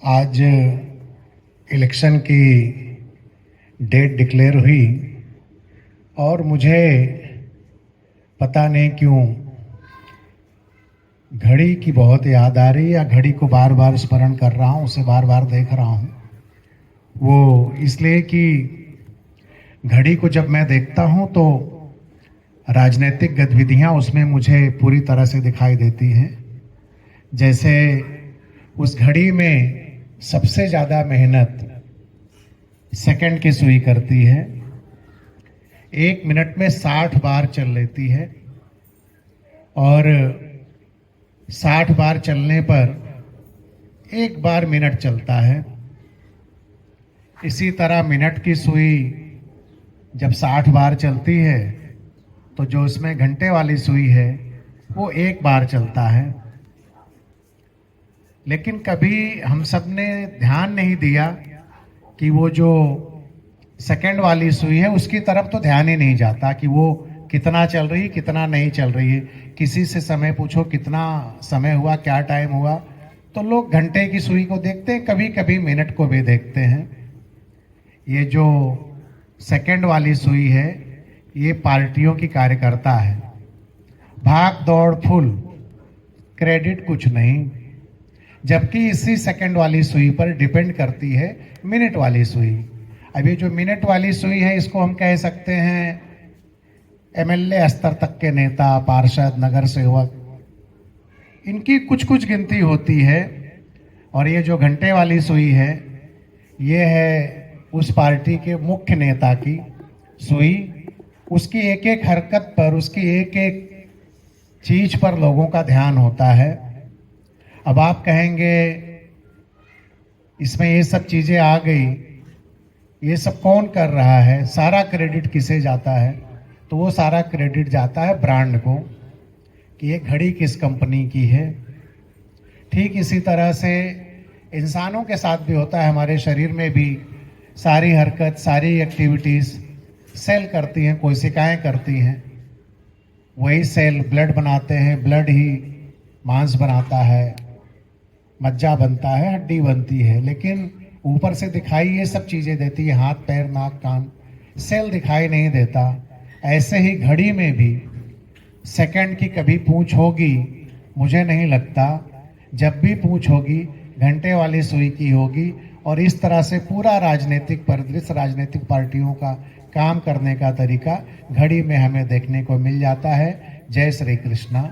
आज इलेक्शन की date declare हुई और मुझे पता नहीं क्यों घड़ी की बहुत याद आ रही है, या घड़ी को बार बार स्मरण कर रहा हूँ, उसे बार बार देख रहा हूँ। वो इसलिए कि घड़ी को जब मैं देखता हूँ तो राजनीतिक गतिविधियाँ उसमें मुझे पूरी तरह से दिखाई देती हैं। जैसे उस घड़ी में सबसे ज़्यादा मेहनत सेकंड की सुई करती है। 1 मिनट में 60 बार चल लेती है और 60 बार चलने पर 1 बार मिनट चलता है। इसी तरह मिनट की सुई जब 60 बार चलती है तो जो उसमें घंटे वाली सुई है वो 1 बार चलता है। लेकिन कभी हम सब ने ध्यान नहीं दिया कि वो जो सेकंड वाली सुई है उसकी तरफ तो ध्यान ही नहीं जाता कि वो कितना चल रही है, कितना नहीं चल रही है। किसी से समय पूछो कितना समय हुआ, क्या टाइम हुआ, तो लोग घंटे की सुई को देखते हैं, कभी कभी मिनट को भी देखते हैं। ये जो सेकंड वाली सुई है ये पार्टियों की कार्यकर्ता है। भाग दौड़ फुल, क्रेडिट कुछ नहीं। जबकि इसी सेकंड वाली सुई पर डिपेंड करती है मिनट वाली सुई। अब ये जो मिनट वाली सुई है इसको हम कह सकते हैं एमएलए स्तर तक के नेता, पार्षद, नगर सेवक, इनकी कुछ कुछ गिनती होती है। और ये जो घंटे वाली सुई है ये है उस पार्टी के मुख्य नेता की सुई। उसकी एक एक हरकत पर, उसकी एक एक चीज पर लोगों का ध्यान होता है। अब आप कहेंगे इसमें ये सब चीजें आ गई, ये सब कौन कर रहा है, सारा क्रेडिट किसे जाता है? तो वो सारा क्रेडिट जाता है ब्रांड को कि ये घड़ी किस कंपनी की है। ठीक इसी तरह से इंसानों के साथ भी होता है। हमारे शरीर में भी सारी हरकत, सारी एक्टिविटीज़ सेल करती हैं, कोशिकाएं करती हैं। वही सेल ब्लड बनाते हैं, ब्लड ही मांस बनाता है, मज्जा बनता है, हड्डी बनती है। लेकिन ऊपर से दिखाई ये सब चीज़ें देती है, हाथ पैर नाक कान, सेल दिखाई नहीं देता। ऐसे ही घड़ी में भी सेकंड की कभी पूंछ होगी, मुझे नहीं लगता। जब भी पूंछ होगी घंटे वाली सुई की होगी। और इस तरह से पूरा राजनीतिक परिदृश्य, राजनीतिक पार्टियों का काम करने का तरीका घड़ी में हमें देखने को मिल जाता है। जय श्री कृष्णा।